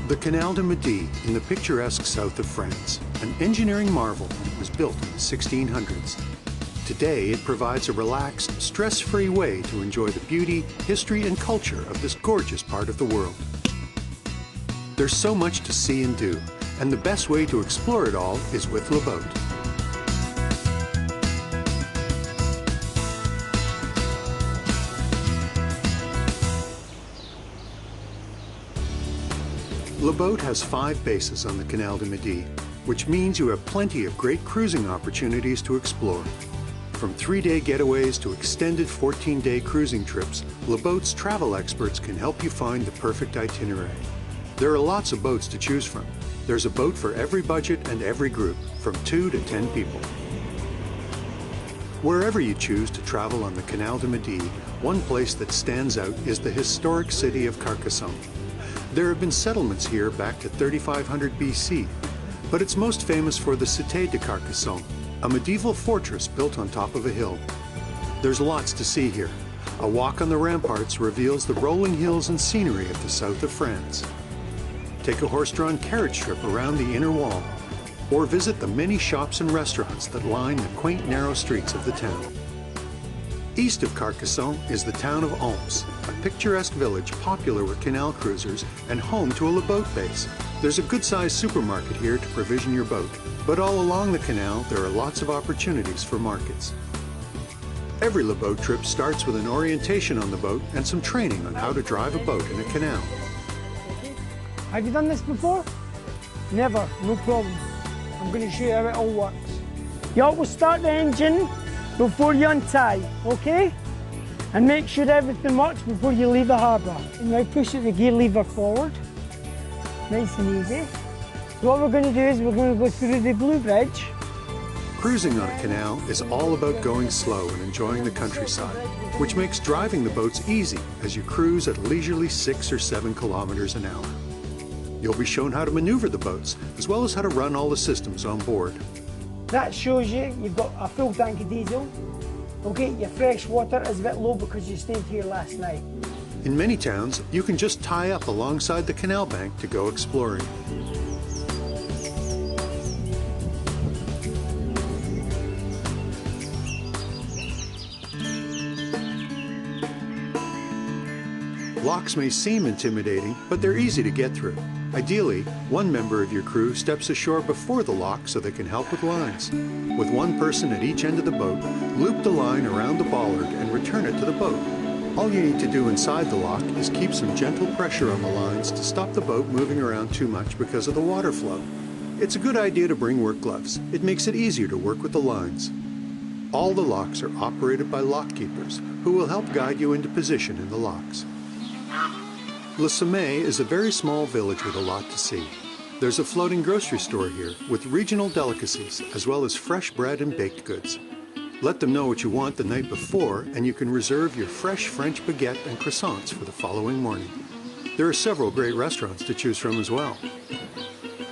The Canal du Midi in the picturesque south of France, an engineering marvel, was built in the 1600s. Today, it provides a relaxed, stress-free way to enjoy the beauty, history, and culture of this gorgeous part of the world. There's so much to see and do, and the best way to explore it all is with Le Boat. Le Boat has 5 bases on the Canal du Midi, which means you have plenty of great cruising opportunities to explore. From 3-day getaways to extended 14-day cruising trips, Le Boat's travel experts can help you find the perfect itinerary. There are lots of boats to choose from. There's a boat for every budget and every group, from 2 to 10 people. Wherever you choose to travel on the Canal du Midi, one place that stands out is the historic city of Carcassonne. There have been settlements here back to 3500 BC, but it's most famous for the Cité de Carcassonne, a medieval fortress built on top of a hill. There's lots to see here. A walk on the ramparts reveals the rolling hills and scenery of the south of France. Take a horse-drawn carriage trip around the inner wall, or visit the many shops and restaurants that line the quaint narrow streets of the town. East of Carcassonne is the town of Oms, a picturesque village popular with canal cruisers and home to a Le Boat base. There's a good-sized supermarket here to provision your boat, but all along the canal there are lots of opportunities for markets. Every Le Boat trip starts with an orientation on the boat and some training on how to drive a boat in a canal. Have you done this before? Never, no problem. I'm going to show you how it all works. You always start the engine before you untie, okay? And make sure everything works before you leave the harbour. And now push the gear lever forward. Nice and easy. So what we're going to do is we're going to go through the Blue Bridge. Cruising on a canal is all about going slow and enjoying the countryside, which makes driving the boats easy as you cruise at a leisurely 6 or 7 kilometers an hour. You'll be shown how to maneuver the boats, as well as how to run all the systems on board. That shows you've got a full tank of diesel. Okay, your fresh water is a bit low because you stayed here last night. In many towns, you can just tie up alongside the canal bank to go exploring. Locks may seem intimidating, but they're easy to get through. Ideally, one member of your crew steps ashore before the lock so they can help with lines. With one person at each end of the boat, loop the line around the bollard and return it to the boat. All you need to do inside the lock is keep some gentle pressure on the lines to stop the boat moving around too much because of the water flow. It's a good idea to bring work gloves. It makes it easier to work with the lines. All the locks are operated by lock keepers, who will help guide you into position in the locks. Le Sommet is a very small village with a lot to see. There's a floating grocery store here with regional delicacies as well as fresh bread and baked goods. Let them know what you want the night before and you can reserve your fresh French baguette and croissants for the following morning. There are several great restaurants to choose from as well.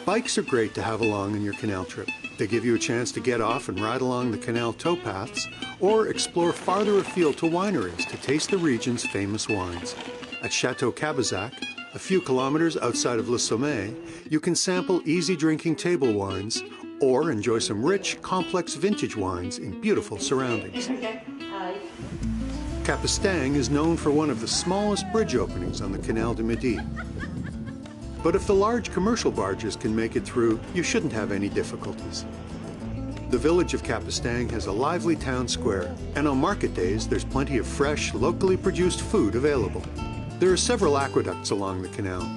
Bikes are great to have along on your canal trip. They give you a chance to get off and ride along the canal towpaths or explore farther afield to wineries to taste the region's famous wines. At Chateau Cabazac, a few kilometers outside of Le Sommet, you can sample easy drinking table wines or enjoy some rich, complex vintage wines in beautiful surroundings. Capestang is known for one of the smallest bridge openings on the Canal du Midi. But if the large commercial barges can make it through, you shouldn't have any difficulties. The village of Capestang has a lively town square, and on market days there's plenty of fresh, locally produced food available. There are several aqueducts along the canal.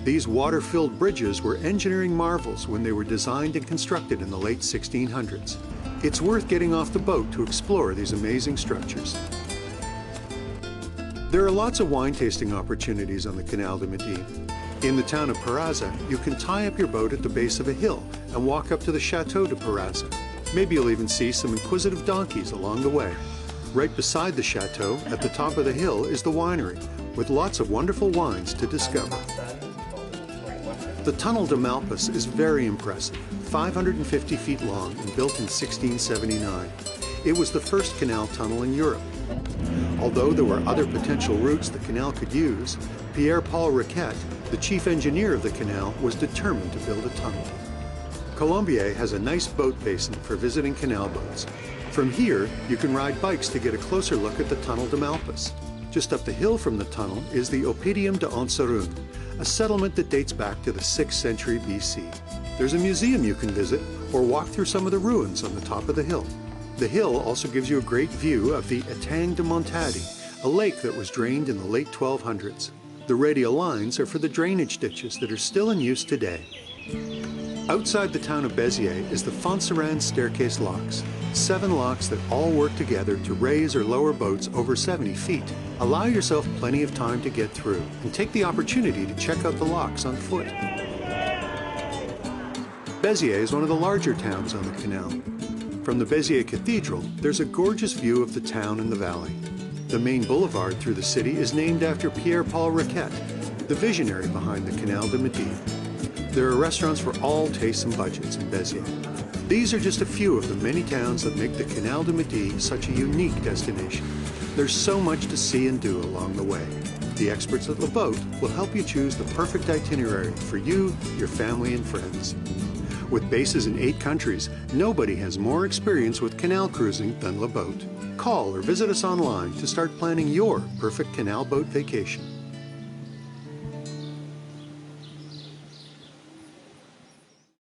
These water-filled bridges were engineering marvels when they were designed and constructed in the late 1600s. It's worth getting off the boat to explore these amazing structures. There are lots of wine tasting opportunities on the Canal du Midi. In the town of Peraza, you can tie up your boat at the base of a hill and walk up to the Chateau de Peraza. Maybe you'll even see some inquisitive donkeys along the way. Right beside the chateau, at the top of the hill, is the winery, with lots of wonderful wines to discover. The Tunnel de Malpas is very impressive, 550 feet long and built in 1679. It was the first canal tunnel in Europe. Although there were other potential routes the canal could use, Pierre-Paul Riquet, the chief engineer of the canal, was determined to build a tunnel. Colombier has a nice boat basin for visiting canal boats. From here, you can ride bikes to get a closer look at the Tunnel de Malpas. Just up the hill from the tunnel is the Oppidum de Onsarun, a settlement that dates back to the 6th century BC. There's a museum you can visit or walk through some of the ruins on the top of the hill. The hill also gives you a great view of the Etang de Montadi, a lake that was drained in the late 1200s. The radial lines are for the drainage ditches that are still in use today. Outside the town of Béziers is the Fonserand Staircase Locks, 7 locks that all work together to raise or lower boats over 70 feet. Allow yourself plenty of time to get through and take the opportunity to check out the locks on foot. Béziers is one of the larger towns on the canal. From the Béziers Cathedral, there's a gorgeous view of the town and the valley. The main boulevard through the city is named after Pierre-Paul Riquet, the visionary behind the Canal du Midi. There are restaurants for all tastes and budgets in Béziers. These are just a few of the many towns that make the Canal du Midi such a unique destination. There's so much to see and do along the way. The experts at Le Boat will help you choose the perfect itinerary for you, your family, and friends. With bases in 8 countries, nobody has more experience with canal cruising than Le Boat. Call or visit us online to start planning your perfect canal boat vacation.